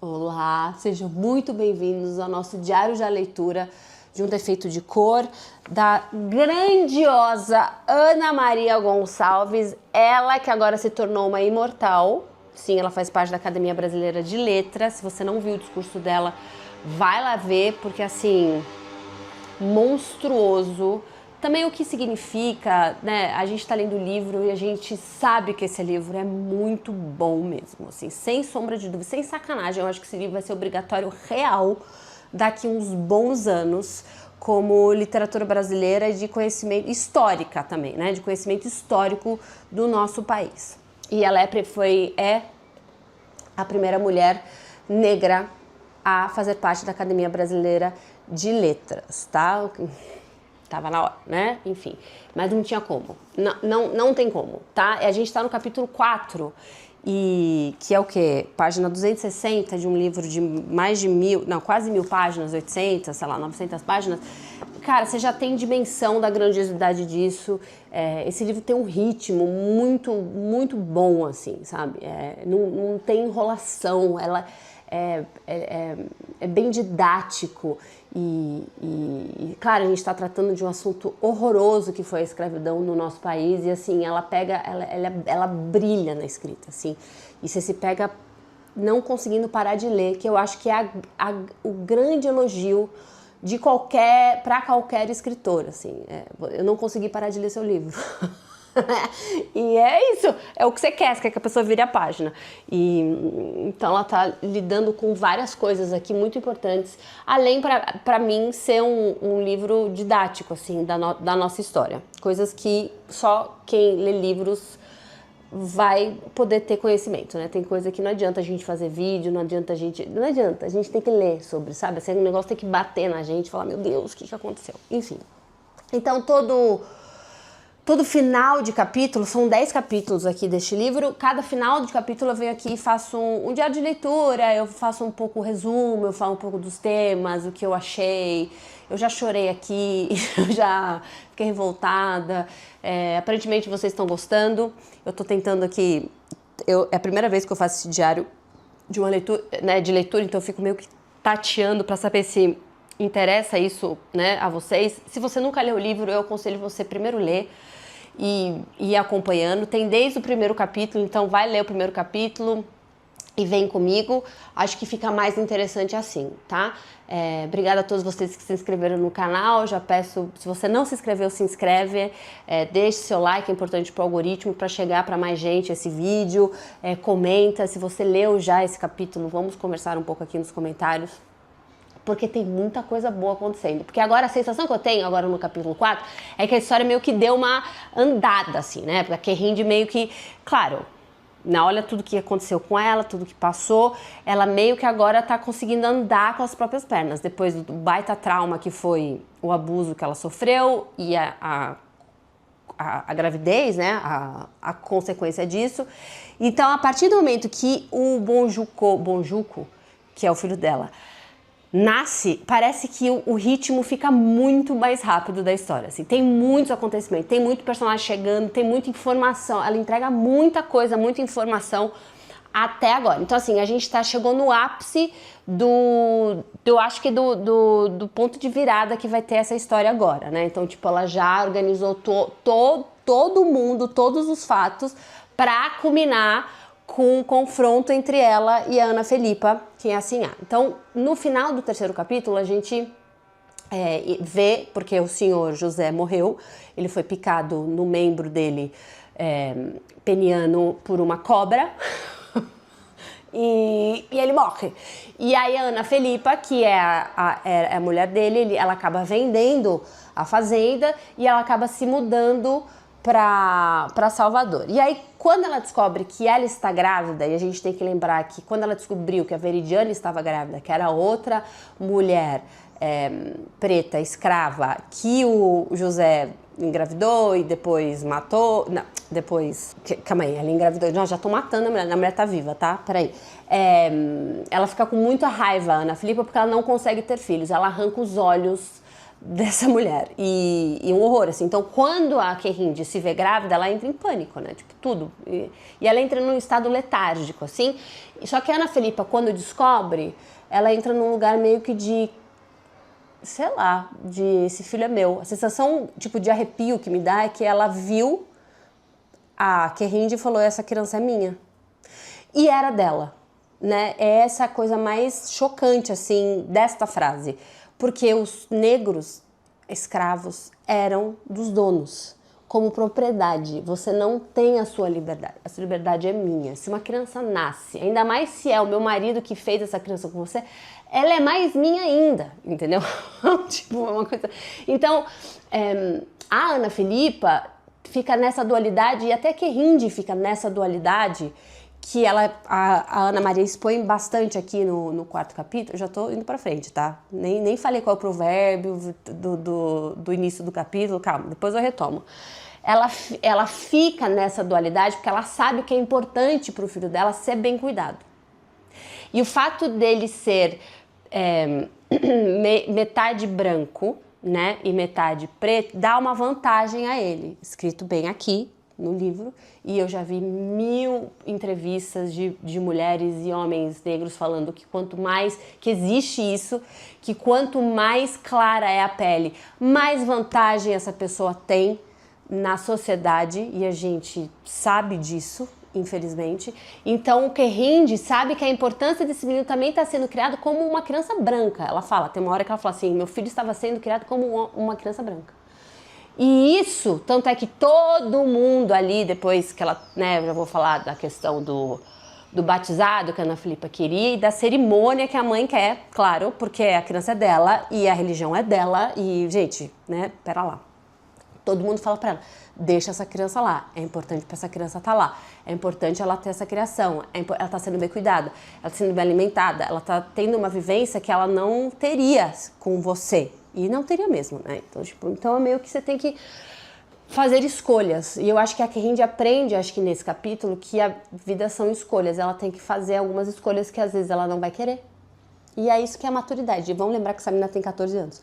Olá, sejam muito bem-vindos ao nosso Diário da Leitura de um Defeito de Cor, da grandiosa Ana Maria Gonçalves, ela que agora se tornou uma imortal. Sim, ela faz parte da Academia Brasileira de Letras. Se você não viu o discurso dela, vai lá ver, porque assim, monstruoso. Também o que significa, né? A gente tá lendo o livro e a gente sabe que esse livro é muito bom mesmo, assim, sem sombra de dúvida, sem sacanagem. Eu acho que esse livro vai ser obrigatório real daqui uns bons anos, como literatura brasileira e de conhecimento histórica também, né? De conhecimento histórico do nosso país. E ela é a primeira mulher negra a fazer parte da Academia Brasileira de Letras, tá? Tava na hora, né? Enfim, mas não tinha como. Não tem como, tá? A gente tá no capítulo 4, e que é o quê? Página 260 de um livro de mais de quase 1000 páginas, 800, sei lá, 900 páginas. Cara, você já tem dimensão da grandiosidade disso. Esse livro tem um ritmo muito bom, assim, sabe? Não tem enrolação, ela é bem didático e, claro, a gente está tratando de um assunto horroroso que foi a escravidão no nosso país e, assim, ela brilha na escrita, assim, e você se pega não conseguindo parar de ler, que eu acho que é o grande elogio para qualquer escritor, assim, eu não consegui parar de ler seu livro. E é isso, é o que você quer que a pessoa vire a página. E então ela tá lidando com várias coisas aqui muito importantes, além para mim ser um livro didático, assim, da nossa história, coisas que só quem lê livros vai poder ter conhecimento, né? Tem coisa que não adianta a gente fazer vídeo, não adianta, a gente tem que ler sobre, sabe? Assim, o negócio tem que bater na gente, falar, meu Deus, o que aconteceu? Enfim, então todo final de capítulo, são 10 capítulos aqui deste livro, cada final de capítulo eu venho aqui e faço um diário de leitura, eu faço um pouco o resumo, eu falo um pouco dos temas, o que eu achei, eu já chorei aqui, eu já fiquei revoltada, aparentemente vocês estão gostando, eu tô tentando aqui, é a primeira vez que eu faço esse diário de uma leitura, né, de leitura, então eu fico meio que tateando para saber se interessa isso, né, a vocês. Se você nunca leu o livro, eu aconselho você primeiro ler e ir acompanhando. Tem desde o primeiro capítulo, então vai ler o primeiro capítulo e vem comigo. Acho que fica mais interessante assim, tá? Obrigada a todos vocês que se inscreveram no canal. Já peço, se você não se inscreveu, se inscreve. Deixe seu like, é importante para o algoritmo, para chegar para mais gente esse vídeo. Comenta, se você leu já esse capítulo, vamos conversar um pouco aqui nos comentários, porque tem muita coisa boa acontecendo. Porque agora a sensação que eu tenho, agora no capítulo 4, é que a história meio que deu uma andada, assim, né? Porque a Querinde meio que, claro, olha tudo que aconteceu com ela, tudo que passou, ela meio que agora tá conseguindo andar com as próprias pernas, depois do baita trauma que foi o abuso que ela sofreu e a gravidez, né? A consequência disso. Então, a partir do momento que o Bonjuco, que é o filho dela, nasce, parece que o ritmo fica muito mais rápido da história, assim, tem muitos acontecimentos, tem muito personagem chegando, tem muita informação, ela entrega muita coisa, muita informação até agora. Então, assim, a gente chegou no ápice eu acho que do ponto de virada que vai ter essa história agora, né? Então, tipo, ela já organizou todo mundo, todos os fatos para culminar com um confronto entre ela e a Ana Felipa, que é assim. Então, no final do terceiro capítulo, a gente vê, porque o senhor José morreu, ele foi picado no membro dele peniano por uma cobra, e ele morre. E aí a Ana Felipa, que é a mulher dele, ela acaba vendendo a fazenda e ela acaba se mudando para Salvador. E aí, quando ela descobre que ela está grávida, e a gente tem que lembrar que quando ela descobriu que a Veridiana estava grávida, que era outra mulher preta, escrava, que o José engravidou e depois matou, não, depois, calma aí, ela engravidou, não, já tô matando a mulher tá viva, tá? Peraí. Ela fica com muita raiva, Ana Felipa, porque ela não consegue ter filhos, ela arranca os olhos dessa mulher. E um horror, assim. Então, quando a Querinde se vê grávida, ela entra em pânico, né? Tipo, tudo. E ela entra num estado letárgico, assim. Só que a Ana Felipa, quando descobre, ela entra num lugar meio que de, sei lá, de esse filho é meu. A sensação, tipo, de arrepio que me dá é que ela viu a Querinde e falou, essa criança é minha. E era dela, né? É essa coisa mais chocante, assim, desta frase. Porque os negros escravos eram dos donos, como propriedade. Você não tem a sua liberdade. A sua liberdade é minha. Se uma criança nasce, ainda mais se é o meu marido que fez essa criança com você, ela é mais minha ainda, entendeu? Tipo, é uma coisa... Então, a Ana Felipa fica nessa dualidade, e até Querinde fica nessa dualidade, que a Ana Maria expõe bastante aqui no quarto capítulo. Eu já tô indo pra frente, tá? Nem falei qual é o provérbio do início do capítulo, calma, depois eu retomo. Ela fica nessa dualidade porque ela sabe que é importante pro filho dela ser bem cuidado. E o fato dele ser metade branco, né, e metade preto, dá uma vantagem a ele, escrito bem aqui no livro, e eu já vi 1000 entrevistas de mulheres e homens negros falando que quanto mais que existe isso, que quanto mais clara é a pele, mais vantagem essa pessoa tem na sociedade, e a gente sabe disso, infelizmente. Então o Querinde sabe que a importância desse menino também está sendo criado como uma criança branca. Ela fala, tem uma hora que ela fala assim, meu filho estava sendo criado como uma criança branca. E isso, tanto é que todo mundo ali, depois que ela, né, eu já vou falar da questão do batizado que a Ana Felipa queria e da cerimônia que a mãe quer, claro, porque a criança é dela e a religião é dela e, gente, né, pera lá. Todo mundo fala pra ela, deixa essa criança lá, é importante pra essa criança estar lá, é importante ela ter essa criação, ela tá sendo bem cuidada, ela tá sendo bem alimentada, ela tá tendo uma vivência que ela não teria com você. E não teria mesmo, né? Então, tipo, então é meio que você tem que fazer escolhas. E eu acho que a Querinde aprende, acho que nesse capítulo, que a vida são escolhas. Ela tem que fazer algumas escolhas que às vezes ela não vai querer. E é isso que é a maturidade. E vamos lembrar que essa menina tem 14 anos.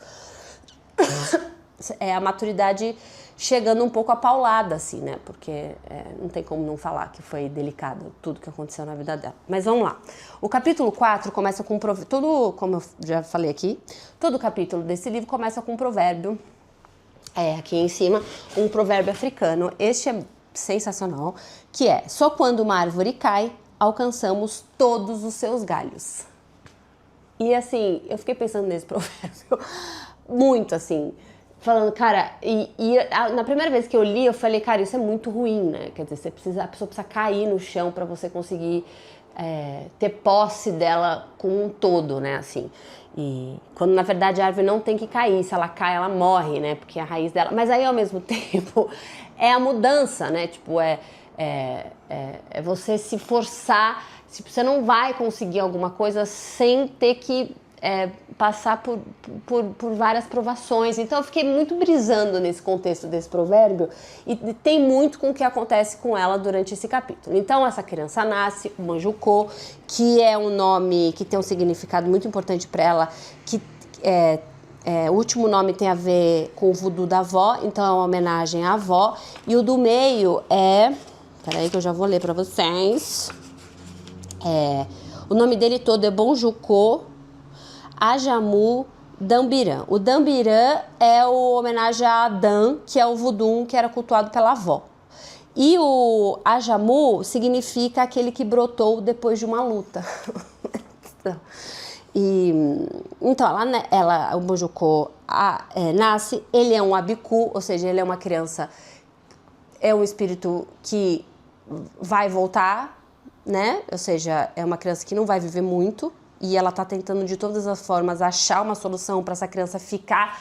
É a maturidade chegando um pouco apaulada, assim, né? Porque não tem como não falar que foi delicado tudo que aconteceu na vida dela. Mas vamos lá. O capítulo 4 começa com tudo, como eu já falei aqui, todo o capítulo desse livro começa com um provérbio, aqui em cima, um provérbio africano. Este é sensacional, que é: só quando uma árvore cai, alcançamos todos os seus galhos. E assim, eu fiquei pensando nesse provérbio muito, assim, falando, cara, na primeira vez que eu li, eu falei, cara, isso é muito ruim, né? Quer dizer, a pessoa precisa cair no chão para você conseguir ter posse dela como um todo, né? Assim, e quando na verdade a árvore não tem que cair, se ela cai, ela morre, né? Porque é a raiz dela. Mas aí ao mesmo tempo é a mudança, né? Tipo, é você se forçar. Você não vai conseguir alguma coisa sem ter que passar por várias provações. Então eu fiquei muito brisando nesse contexto desse provérbio e tem muito com o que acontece com ela durante esse capítulo. Então essa criança nasce, o Manjucô, que é um nome que tem um significado muito importante para ela, que o último nome tem a ver com o voodoo da avó, então é uma homenagem à avó, e o do meio peraí que eu já vou ler para vocês. O nome dele todo é Bonjucô Ajamu Dambirã. O Dambirã é o homenagem a Adã, que é o voodoo que era cultuado pela avó. E o Ajamu significa aquele que brotou depois de uma luta. Então, o Bonjucô nasce, ele é um abicu, ou seja, ele é uma criança, é um espírito que vai voltar, né? Ou seja, é uma criança que não vai viver muito e ela tá tentando de todas as formas achar uma solução para essa criança ficar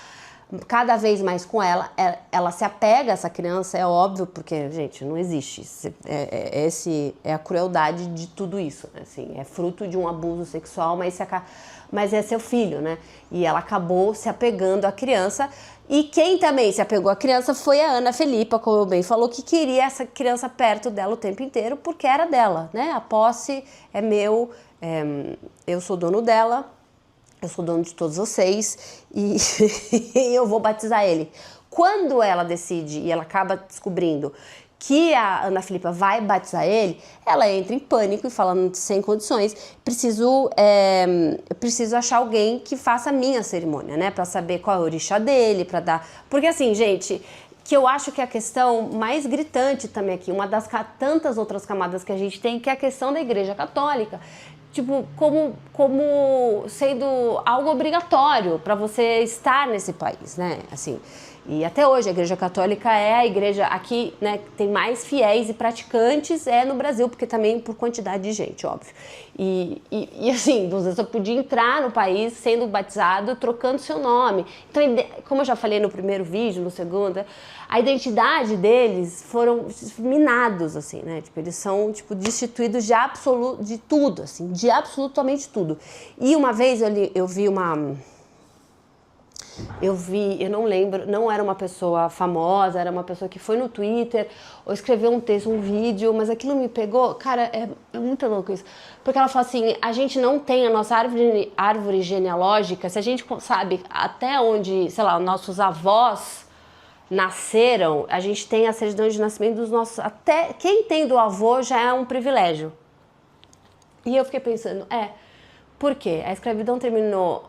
cada vez mais com ela. Ela se apega a essa criança, é óbvio, porque, gente, não existe. É a crueldade de tudo isso, né? Assim, é fruto de um abuso sexual, mas é seu filho, né? E ela acabou se apegando à criança. E quem também se apegou à criança foi a Ana Felipa, como eu bem falou, que queria essa criança perto dela o tempo inteiro, porque era dela, né? A posse é meu, eu sou dono dela. eu sou dono de todos vocês e eu vou batizar ele. Quando ela decide e ela acaba descobrindo que a Ana Filipa vai batizar ele, ela entra em pânico e falando sem condições, preciso achar alguém que faça a minha cerimônia, né, para saber qual é o orixá dele, para dar, porque assim, gente, que eu acho que é a questão mais gritante também aqui, uma das tantas outras camadas que a gente tem, que é a questão da Igreja Católica, tipo, como sendo algo obrigatório para você estar nesse país, né, assim. E até hoje a Igreja Católica é a igreja aqui, né, que tem mais fiéis e praticantes no Brasil, porque também por quantidade de gente, óbvio. E assim, você só podia entrar no país sendo batizado, trocando seu nome. Então, como eu já falei no primeiro vídeo, no segundo, a identidade deles foram minados, assim, né? Tipo, eles são, tipo, destituídos de tudo, assim, de absolutamente tudo. E uma vez eu vi uma... eu não lembro, não era uma pessoa famosa, era uma pessoa que foi no Twitter ou escreveu um texto, um vídeo, mas aquilo me pegou, cara, é muito louco isso, porque ela fala assim, a gente não tem a nossa árvore genealógica, se a gente sabe até onde, sei lá, nossos avós nasceram, a gente tem a certidão de nascimento dos nossos, até quem tem do avô já é um privilégio. E eu fiquei pensando, por quê? A escravidão terminou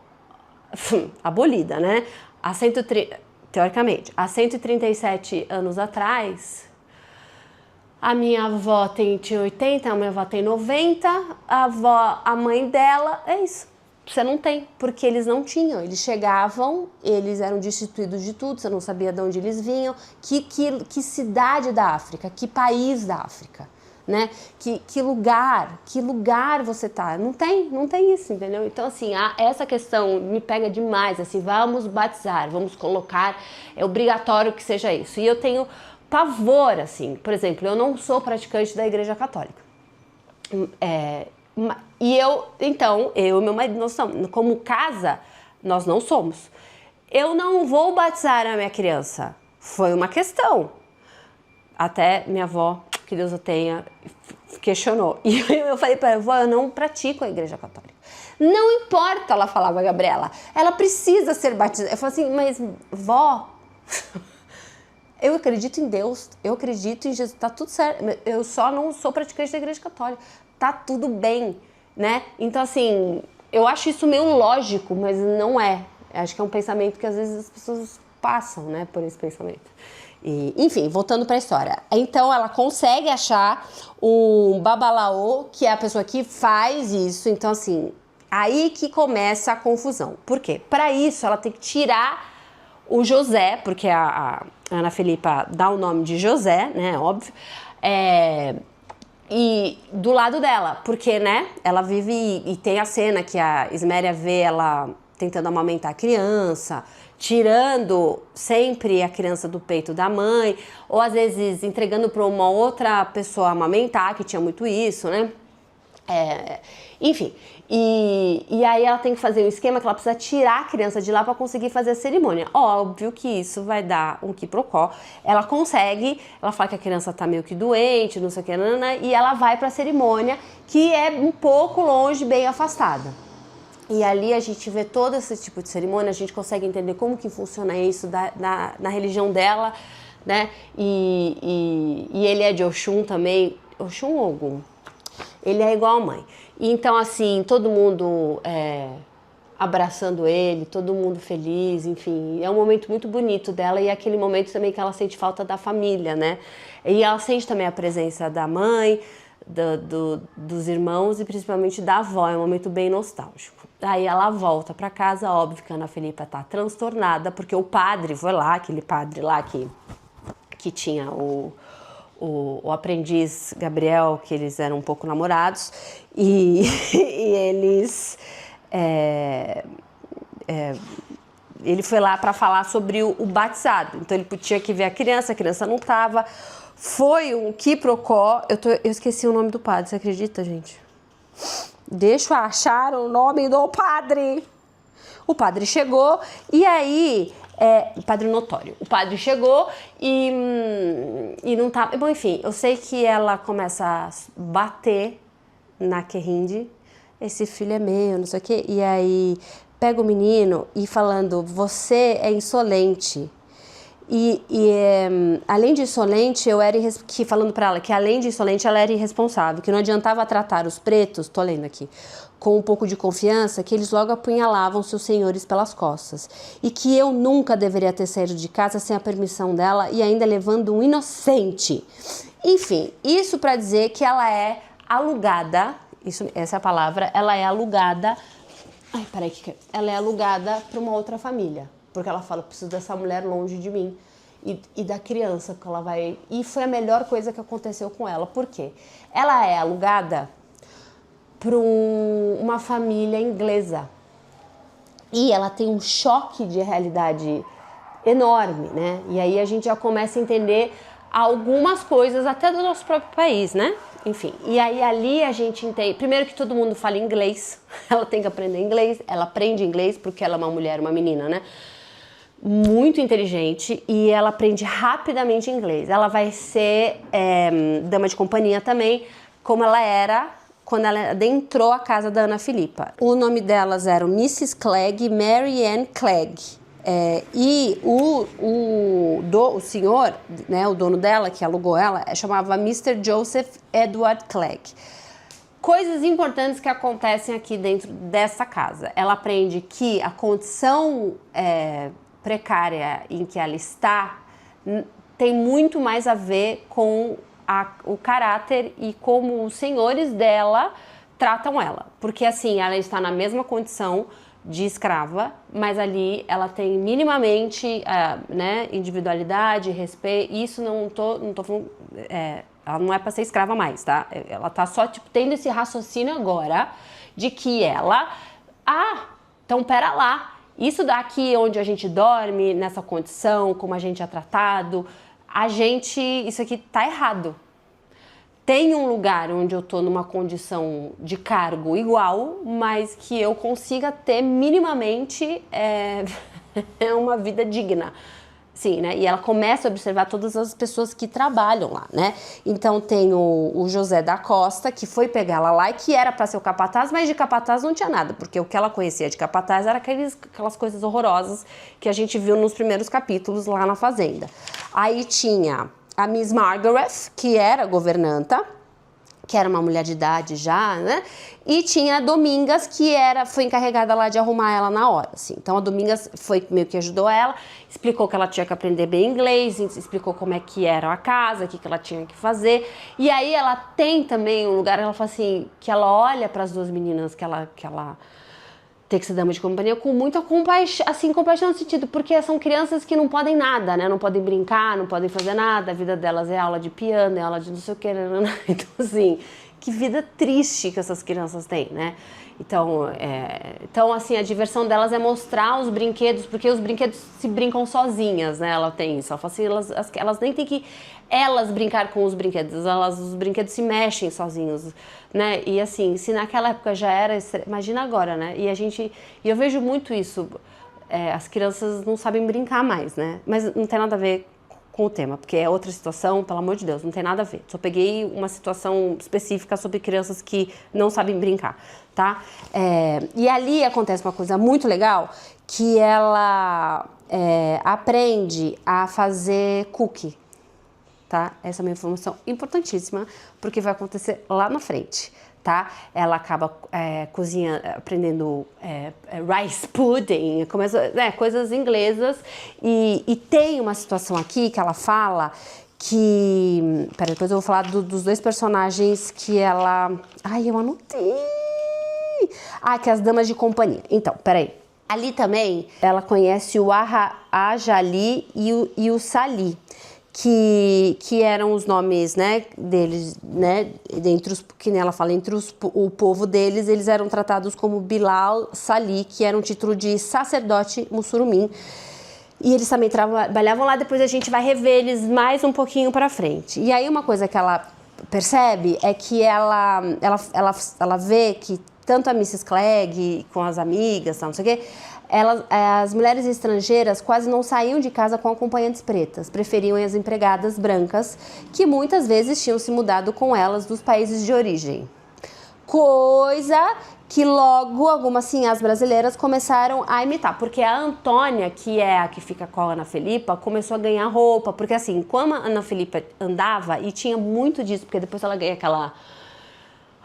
abolida, né? Teoricamente, há 137 anos atrás, a minha avó tinha 80, a minha avó tem 90, a mãe dela, é isso. Você não tem, porque eles não tinham, eles chegavam, eles eram destituídos de tudo, você não sabia de onde eles vinham, que cidade da África, que país da África. Né? Que lugar você tá? Não tem isso, entendeu? Então, assim, essa questão me pega demais, assim, vamos batizar, vamos colocar, é obrigatório que seja isso. E eu tenho pavor, assim, por exemplo, eu não sou praticante da Igreja Católica. E eu e meu marido, nós somos, como casa, nós não somos. Eu não vou batizar a minha criança. Foi uma questão. Até minha avó, que Deus a tenha, questionou. E eu falei para ela, vó, eu não pratico a Igreja Católica. Não importa, ela falava, Gabriela, ela precisa ser batizada. Eu falei assim, mas vó, eu acredito em Deus, eu acredito em Jesus, tá tudo certo. Eu só não sou praticante da Igreja Católica. Tá tudo bem, né? Então, assim, eu acho isso meio lógico, mas não é. Acho que é um pensamento que às vezes as pessoas passam, né, por esse pensamento. E, enfim, voltando para a história. Então ela consegue achar um babalaô, que é a pessoa que faz isso. Então, assim, aí que começa a confusão. Por quê? Para isso, ela tem que tirar o José, porque a Ana Filipa dá o nome de José, né? Óbvio. E do lado dela, porque, né? Ela vive e tem a cena que a Esméria vê ela tentando amamentar a criança, tirando sempre a criança do peito da mãe, ou às vezes entregando para uma outra pessoa amamentar, que tinha muito isso, né? Enfim, e aí ela tem que fazer um esquema que ela precisa tirar a criança de lá para conseguir fazer a cerimônia. Óbvio que isso vai dar um quiprocó. Ela consegue, ela fala que a criança tá meio que doente, não sei o que, e ela vai para a cerimônia, que é um pouco longe, bem afastada. E ali a gente vê todo esse tipo de cerimônia, a gente consegue entender como que funciona isso na religião dela, né? E ele é de Oxum também, Oxum ou Ogum? Ele é igual a mãe. Então, assim, todo mundo abraçando ele, todo mundo feliz, enfim. É um momento muito bonito dela e é aquele momento também que ela sente falta da família, né? E ela sente também a presença da mãe, dos irmãos e principalmente da avó, é um momento bem nostálgico. Aí ela volta para casa, óbvio que a Ana Filipa tá transtornada, porque o padre foi lá, aquele padre lá que tinha o aprendiz Gabriel, que eles eram um pouco namorados, e eles... ele foi lá para falar sobre o batizado, então ele tinha que ver a criança não estava. Foi um quiprocó. Eu esqueci o nome do padre, você acredita, gente? Deixa eu achar o nome do padre. O padre chegou e aí... padre notório. O padre chegou e não tá... Bom, enfim, eu sei que ela começa a bater na Querinde. Esse filho é meu, não sei o quê. E aí pega o menino e falando, você é insolente. Além de insolente, falando para ela que além de insolente, ela era irresponsável, que não adiantava tratar os pretos, tô lendo aqui, com um pouco de confiança, que eles logo apunhalavam seus senhores pelas costas, e que eu nunca deveria ter saído de casa sem a permissão dela e ainda levando um inocente. Enfim, isso para dizer que ela é alugada, essa é a palavra, ela é alugada, ela é alugada para uma outra família. Porque ela fala, preciso dessa mulher longe de mim e da criança que ela vai... E foi a melhor coisa que aconteceu com ela. Por quê? Ela é alugada para uma família inglesa. E ela tem um choque de realidade enorme, né? E aí a gente já começa a entender algumas coisas até do nosso próprio país, né? Enfim, e aí ali a gente entende... Primeiro que todo mundo fala inglês. Ela tem que aprender inglês. Ela aprende inglês porque ela é uma mulher, uma menina, né? Muito inteligente e ela aprende rapidamente inglês. Ela vai ser dama de companhia também, como ela era quando ela adentrou a casa da Ana Filipa. O nome delas eram Mrs. Clegg e Mary Ann Clegg. E o senhor, né, o dono dela, que alugou ela, chamava Mr. Joseph Edward Clegg. Coisas importantes que acontecem aqui dentro dessa casa. Ela aprende que a condição precária em que ela está tem muito mais a ver com o caráter e como os senhores dela tratam ela. Porque assim, ela está na mesma condição de escrava, mas ali ela tem minimamente né, individualidade, respeito. Isso não tô falando... ela não é para ser escrava mais, tá? Ela tá só tipo, tendo esse raciocínio agora de que ela... então pera lá. Isso daqui onde a gente dorme, nessa condição, como a gente é tratado, isso aqui tá errado. Tem um lugar onde eu tô numa condição de cargo igual, mas que eu consiga ter minimamente uma vida digna. Sim, né? E ela começa a observar todas as pessoas que trabalham lá, né? Então tem o José da Costa, que foi pegar ela lá e que era para ser o capataz, mas de capataz não tinha nada, porque o que ela conhecia de capataz era aquelas coisas horrorosas que a gente viu nos primeiros capítulos lá na fazenda. Aí tinha a Miss Margaret, que era governanta, que era uma mulher de idade já, né? E tinha a Domingas, que foi encarregada lá de arrumar ela na hora, assim. Então a Domingas foi meio que ajudou ela, explicou que ela tinha que aprender bem inglês, explicou como é que era a casa, o que ela tinha que fazer. E aí ela tem também um lugar, ela fala assim, que ela olha para as duas meninas que ela tem que ser dama de companhia com muita compaixão, assim, compaixão no sentido, porque são crianças que não podem nada, né? Não podem brincar, não podem fazer nada, a vida delas é aula de piano, é aula de não sei o que, então assim, que vida triste que essas crianças têm, né? Então, assim, a diversão delas é mostrar os brinquedos, porque os brinquedos se brincam sozinhas, né? Ela tem isso, ela fala assim, elas nem tem que elas brincar com os brinquedos, os brinquedos se mexem sozinhos, né? E assim, se naquela época já era, imagina agora, né? E eu vejo muito isso, as crianças não sabem brincar mais, né? Mas não tem nada a ver com o tema, porque é outra situação, pelo amor de Deus, não tem nada a ver. Só peguei uma situação específica sobre crianças que não sabem brincar, tá? E ali acontece uma coisa muito legal, que ela aprende a fazer cookie, tá? Essa é uma informação importantíssima, porque vai acontecer lá na frente, tá? Ela acaba cozinhando, aprendendo rice pudding, coisas inglesas, e tem uma situação aqui que ela fala que... Peraí, depois eu vou falar dos dois personagens que ela... Ai, eu anotei! Que é as damas de companhia. Então, peraí. Ali também, ela conhece o Ajali e o Sali, que eram os nomes, né, deles, né, que ela fala, entre o povo deles, eles eram tratados como Bilal Sali, que era um título de sacerdote muçulmano, e eles também trabalhavam lá. Depois a gente vai rever eles mais um pouquinho pra frente. E aí uma coisa que ela percebe é que ela vê que tanto a Mrs. Clegg com as amigas, não sei o quê, as mulheres estrangeiras quase não saíam de casa com acompanhantes pretas, preferiam as empregadas brancas, que muitas vezes tinham se mudado com elas dos países de origem. Coisa que logo algumas senhas brasileiras começaram a imitar, porque a Antônia, que é a que fica com a Ana Felipa, começou a ganhar roupa, porque assim, como a Ana Felipa andava, e tinha muito disso, porque depois ela ganha aquela...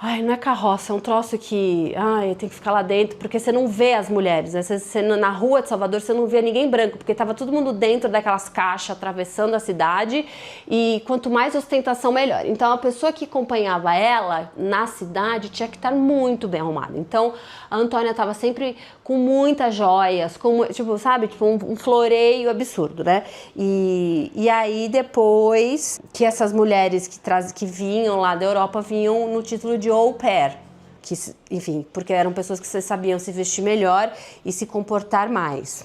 Ai, não é carroça, é um troço que... Ai, tem que ficar lá dentro, porque você não vê as mulheres, né? Você, na rua de Salvador, você não vê ninguém branco, porque tava todo mundo dentro daquelas caixas, atravessando a cidade, e quanto mais ostentação, melhor. Então, a pessoa que acompanhava ela na cidade tinha que estar muito bem arrumada. Então, a Antônia tava sempre com muitas joias, com, tipo, sabe? Tipo, um floreio absurdo, né? E aí, depois que essas mulheres que vinham lá da Europa, vinham no título de au pair, que, enfim, porque eram pessoas que sabiam se vestir melhor e se comportar mais.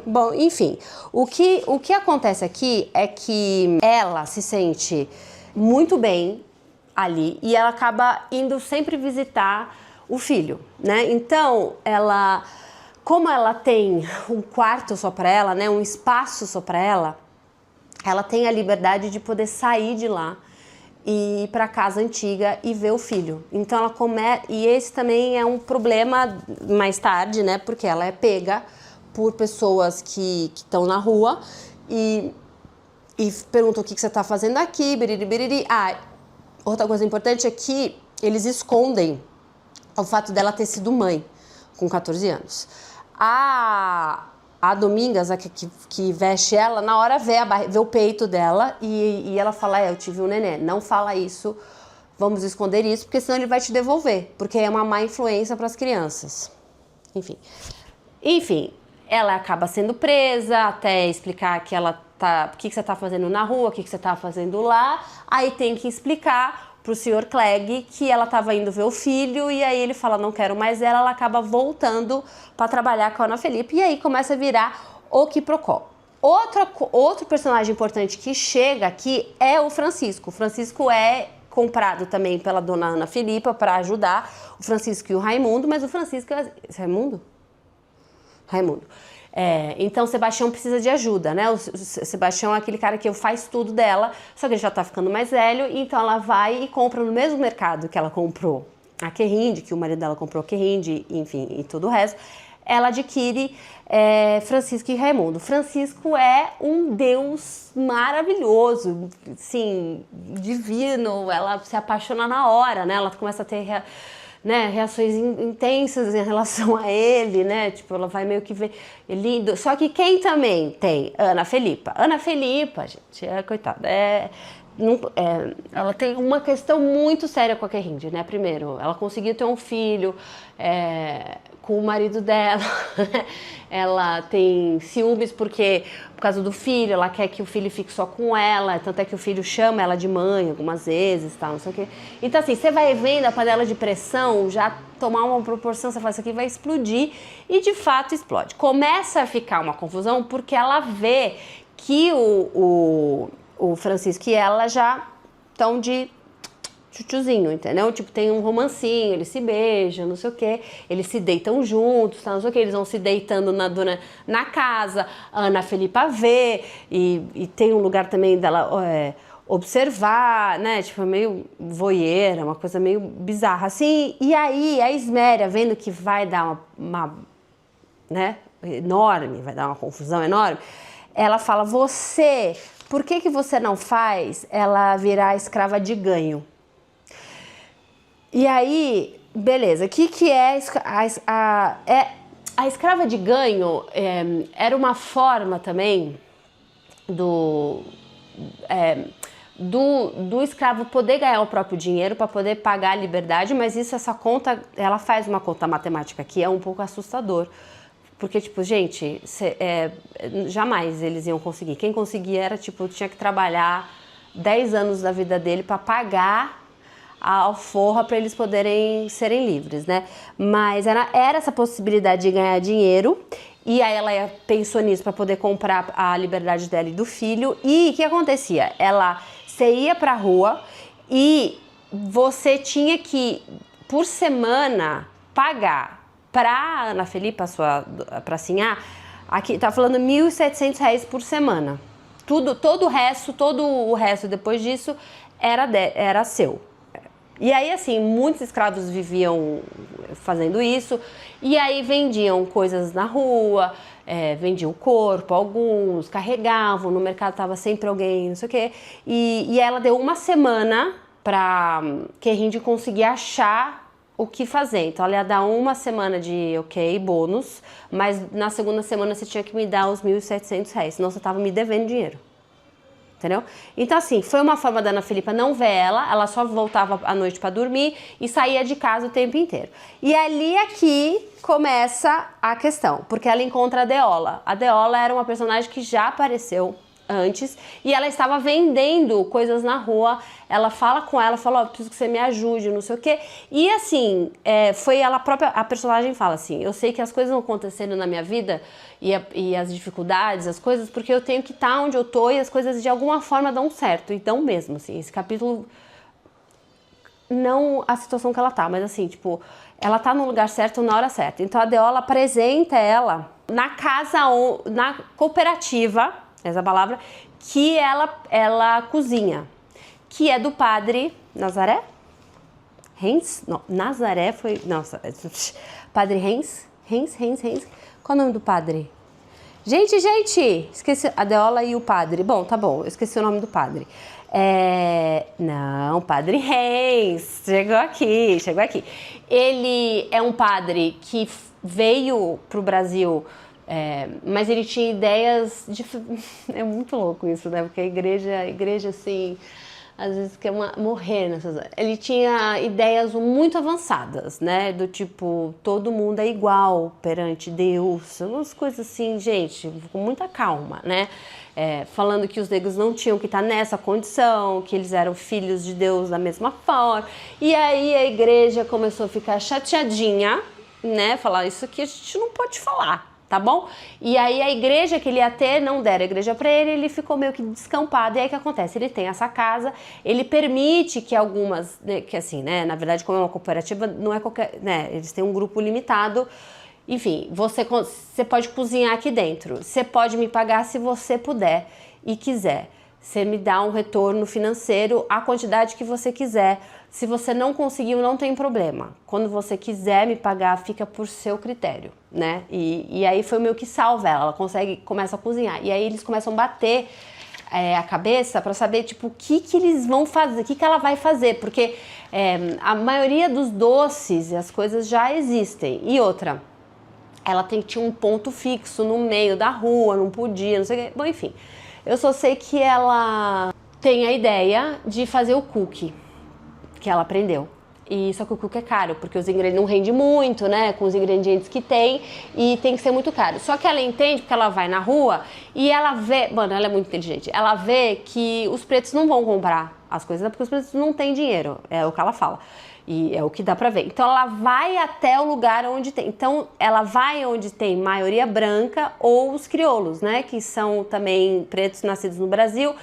Bom, enfim, o que acontece aqui é que ela se sente muito bem ali e ela acaba indo sempre visitar o filho, né? Então, como ela tem um quarto só para ela, né, um espaço só para ela tem a liberdade de poder sair de lá e ir para casa antiga e ver o filho. Então e esse também é um problema mais tarde, né? Porque ela é pega por pessoas que estão na rua e perguntam o que você está fazendo aqui, biriri, biriri. Ah, outra coisa importante é que eles escondem o fato dela ter sido mãe com 14 anos. A Domingas, que veste ela, na hora vê o peito dela e ela fala, eu tive um neném, não fala isso, vamos esconder isso, porque senão ele vai te devolver, porque é uma má influência para as crianças. Enfim, ela acaba sendo presa até explicar que ela o que você tá fazendo na rua, o que você tá fazendo lá, aí tem que explicar pro Sr. Clegg que ela estava indo ver o filho e aí ele fala, não quero mais ela acaba voltando para trabalhar com a Ana Felipa e aí começa a virar o quiprocó. Outro personagem importante que chega aqui é o Francisco. O Francisco é comprado também pela dona Ana Felipa para ajudar o Francisco e o Raimundo, mas o Francisco é... Raimundo? Raimundo. Então o Sebastião precisa de ajuda, né? O Sebastião é aquele cara que faz tudo dela, só que ele já tá ficando mais velho, então ela vai e compra no mesmo mercado que ela comprou a Querrinde, que o marido dela comprou a Querrinde, enfim, e tudo o resto. Ela adquire Francisco e Raimundo. Francisco é um deus maravilhoso, assim, divino, ela se apaixona na hora, né? Ela começa a ter... reações intensas em relação a ele, né? Tipo, ela vai meio que ver lindo. Só que quem também tem? Ana Felipa. Ana Felipa, gente, coitada, ela tem uma questão muito séria com a Querrinde, né? Primeiro, ela conseguiu ter um filho com o marido dela. Ela tem ciúmes por causa do filho, ela quer que o filho fique só com ela, tanto é que o filho chama ela de mãe algumas vezes, tal, não sei o quê. Então assim, você vai vendo a panela de pressão já tomar uma proporção, você fala, isso aqui vai explodir, e de fato explode. Começa a ficar uma confusão porque ela vê que o Francisco e ela já estão de tchutchuzinho, entendeu? Tipo, tem um romancinho, eles se beijam, não sei o quê, eles se deitam juntos, tá, não sei o quê, eles vão se deitando na casa, a Ana Felipa vê, e tem um lugar também dela observar, né, tipo, meio voyeira, uma coisa meio bizarra, assim, e aí a Esméria, vendo que vai dar uma né, enorme, vai dar uma confusão enorme, ela fala, por que você não faz ela virar escrava de ganho? E aí, beleza, o que é a escrava de ganho? Era uma forma também do escravo poder ganhar o próprio dinheiro para poder pagar a liberdade, mas essa conta, ela faz uma conta matemática que é um pouco assustador. Porque, tipo, gente, jamais eles iam conseguir. Quem conseguia era, tipo, tinha que trabalhar 10 anos da vida dele para pagar a alforra para eles poderem serem livres, né? Mas era essa possibilidade de ganhar dinheiro, e aí ela pensou nisso para poder comprar a liberdade dela e do filho. E o que acontecia? Você ia pra rua e você tinha que, por semana, pagar pra Ana Felipa, pra Sinhá, aqui tá falando R$1.700 por semana. Todo o resto depois disso era seu. E aí, assim, muitos escravos viviam fazendo isso, e aí vendiam coisas na rua, vendiam o corpo, alguns carregavam, no mercado tava sempre alguém, não sei o quê. E ela deu uma semana pra Querinde conseguir achar o que fazer. Então ela ia dar uma semana de bônus, mas na segunda semana você tinha que me dar os R$ 1.700, senão você tava me devendo dinheiro. Entendeu? Então, assim, foi uma forma da Ana Filipa não ver ela só voltava à noite pra dormir e saía de casa o tempo inteiro. E ali aqui começa a questão, porque ela encontra a Deola. A Deola era uma personagem que já apareceu antes e ela estava vendendo coisas na rua. Ela fala com ela, fala, preciso que você me ajude, não sei o quê. E assim, foi ela própria, a personagem fala assim, eu sei que as coisas vão acontecendo na minha vida e as dificuldades, as coisas, porque eu tenho que estar onde eu tô e as coisas de alguma forma dão certo. Então mesmo, assim, esse capítulo, não a situação que ela tá, mas assim, tipo, ela tá no lugar certo na hora certa. Então a Deola apresenta ela na casa, na cooperativa, essa palavra, que ela cozinha, que é do padre Nazaré? Hens? Não, Nazaré foi... Nossa, padre Hens? Hens. Qual é o nome do padre? Gente, esqueci a Deola e o padre. Bom, tá bom, eu esqueci o nome do padre. Não, padre Hens, chegou aqui. Ele é um padre que veio pro Brasil... mas ele tinha ideias de... É muito louco isso, né? Porque a igreja assim, às vezes quer morrer nessas... Ele tinha ideias muito avançadas, né? Do tipo, todo mundo é igual perante Deus. Umas coisas assim, gente, com muita calma, né? Falando que os negros não tinham que estar nessa condição, que eles eram filhos de Deus da mesma forma. E aí a igreja começou a ficar chateadinha, né? Falar, isso aqui a gente não pode falar. Tá bom? E aí a igreja que ele ia ter, não deram a igreja pra ele, ele ficou meio que descampado. E aí o que acontece? Ele tem essa casa, ele permite que algumas, né, que assim, né, na verdade como é uma cooperativa, não é qualquer, né, eles têm um grupo limitado. Enfim, você pode cozinhar aqui dentro, você pode me pagar se você puder e quiser. Você me dá um retorno financeiro, a quantidade que você quiser. Se você não conseguiu, não tem problema. Quando você quiser me pagar, fica por seu critério, né? E aí foi meio que salva ela começa a cozinhar. E aí eles começam a bater a cabeça para saber, tipo, o que eles vão fazer, o que ela vai fazer. Porque a maioria dos doces e as coisas já existem. E outra, ela tinha um ponto fixo no meio da rua, não podia, não sei o que. Bom, enfim... Eu só sei que ela tem a ideia de fazer o cookie, que ela aprendeu. E só que o cookie é caro, porque os ingredientes não rende muito, né, com os ingredientes que tem, e tem que ser muito caro. Só que ela entende, porque ela vai na rua e ela vê, mano, ela é muito inteligente, ela vê que os pretos não vão comprar as coisas, porque os pretos não têm dinheiro, é o que ela fala. E é o que dá pra ver. Então ela vai até o lugar onde tem. Então ela vai onde tem maioria branca ou os crioulos, né? Que são também pretos nascidos no Brasil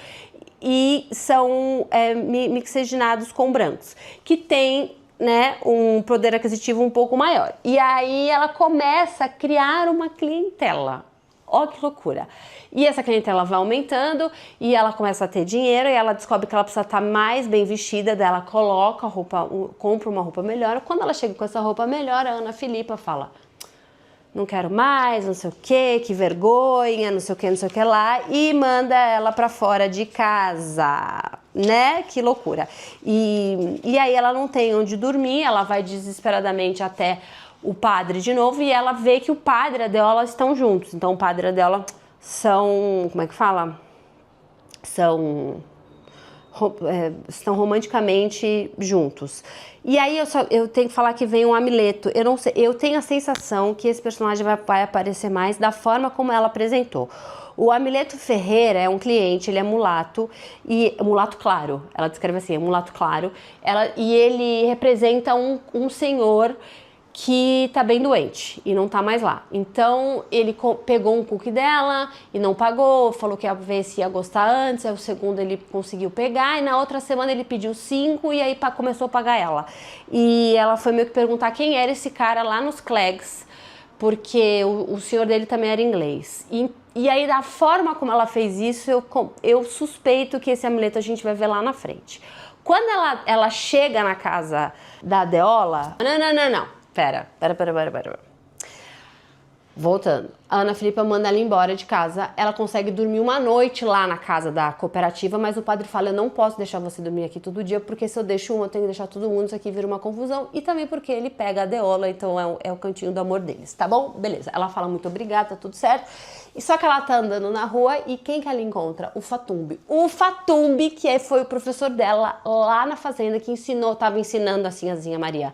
e são mixigenados com brancos. Que tem, né, um poder aquisitivo um pouco maior. E aí ela começa a criar uma clientela. Ó, que loucura. E essa clientela vai aumentando e ela começa a ter dinheiro e ela descobre que ela precisa estar mais bem vestida, dela coloca a roupa, compra uma roupa melhor. Quando ela chega com essa roupa melhor, a Ana Filipa fala, não quero mais, não sei o que vergonha, não sei o que lá, e manda ela pra fora de casa, né? Que loucura. E aí ela não tem onde dormir, ela vai desesperadamente até o padre de novo e ela vê que o padre e a Deola estão juntos. Então o padre e a Deola são, como é que fala? Estão romanticamente juntos. E aí eu tenho que falar que vem um amuleto. Eu não sei, eu tenho a sensação que esse personagem vai aparecer mais da forma como ela apresentou. O Amileto Ferreira é um cliente, ele é mulato, e mulato claro, ela descreve assim, é mulato claro, e ele representa um senhor que tá bem doente e não tá mais lá. Então ele pegou um cookie dela e não pagou, falou que ia ver se ia gostar antes, aí o segundo ele conseguiu pegar e na outra semana ele pediu 5 e aí começou a pagar ela. E ela foi meio que perguntar quem era esse cara lá nos Clegs, porque o senhor dele também era inglês. E aí da forma como ela fez isso, eu suspeito que esse amuleto a gente vai ver lá na frente. Quando ela chega na casa da Deola... Não. Pera. Voltando, a Ana Filipa manda ela embora de casa, ela consegue dormir uma noite lá na casa da cooperativa, mas o padre fala, eu não posso deixar você dormir aqui todo dia, porque se eu deixo um, eu tenho que deixar todo mundo, isso aqui vira uma confusão, e também porque ele pega a Deola, então é o cantinho do amor deles, tá bom? Beleza, ela fala muito obrigada, tá tudo certo, e só que ela tá andando na rua, e quem que ela encontra? O Fatumbi. O Fatumbi, que foi o professor dela lá na fazenda, que tava ensinando assim a Zinha Maria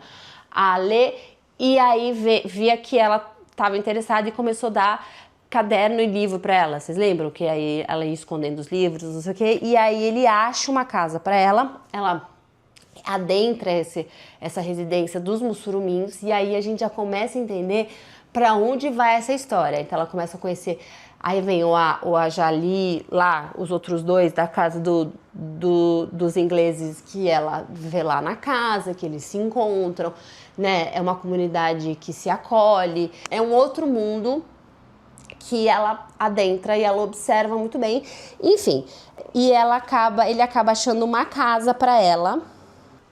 a ler, e aí via que ela estava interessada e começou a dar caderno e livro para ela. Vocês lembram que aí ela ia escondendo os livros, não sei o quê, e aí ele acha uma casa para ela adentra essa residência dos Mussurumins, e aí a gente já começa a entender para onde vai essa história. Então ela começa a conhecer, aí vem o Ajali lá, os outros dois da casa dos ingleses que ela vê lá na casa, que eles se encontram, né? É uma comunidade que se acolhe, é um outro mundo que ela adentra e ela observa muito bem, enfim, e ele acaba achando uma casa para ela.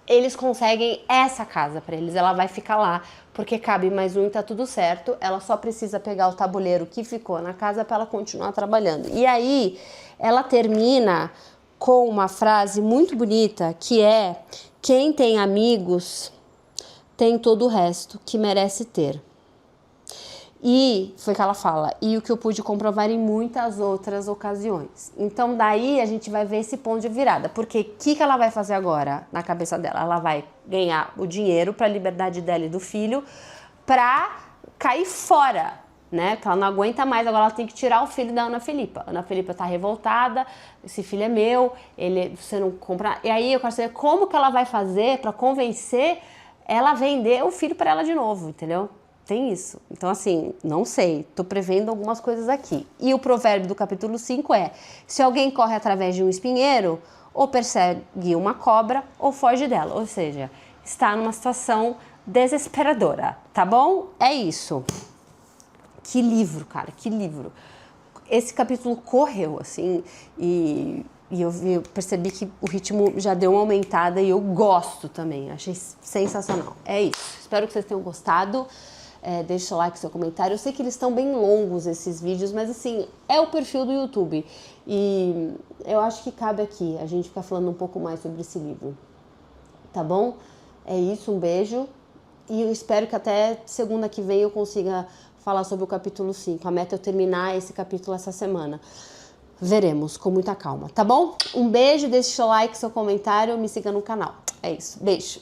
Eles conseguem essa casa para eles, ela vai ficar lá, porque cabe mais um e tá tudo certo, ela só precisa pegar o tabuleiro que ficou na casa para ela continuar trabalhando. E aí, ela termina com uma frase muito bonita, que é: quem tem amigos tem todo o resto que merece ter. E foi que ela fala, e o que eu pude comprovar em muitas outras ocasiões. Então daí a gente vai ver esse ponto de virada, porque o que ela vai fazer agora na cabeça dela? Ela vai ganhar o dinheiro para a liberdade dela e do filho, para cair fora, né? Que ela não aguenta mais, agora ela tem que tirar o filho da Ana Filipa. A Ana Filipa tá revoltada, esse filho é meu, você não compra. E aí eu quero saber como que ela vai fazer para convencer ela a vender o filho para ela de novo, entendeu? Tem isso. Então, assim, não sei. Tô prevendo algumas coisas aqui. E o provérbio do capítulo 5 é: se alguém corre através de um espinheiro, ou persegue uma cobra, ou foge dela. Ou seja, está numa situação desesperadora, tá bom? É isso. Que livro, cara, que livro. Esse capítulo correu, assim, e eu percebi que o ritmo já deu uma aumentada e eu gosto também. Achei sensacional. É isso. Espero que vocês tenham gostado. Deixa o like, seu comentário. Eu sei que eles estão bem longos, esses vídeos, mas assim, é o perfil do YouTube. E eu acho que cabe aqui a gente ficar falando um pouco mais sobre esse livro. Tá bom? É isso, um beijo. E eu espero que até segunda que vem eu consiga falar sobre o capítulo 5. A meta é eu terminar esse capítulo essa semana. Veremos, com muita calma, tá bom? Um beijo, deixa o like, seu comentário, me siga no canal. É isso, beijo.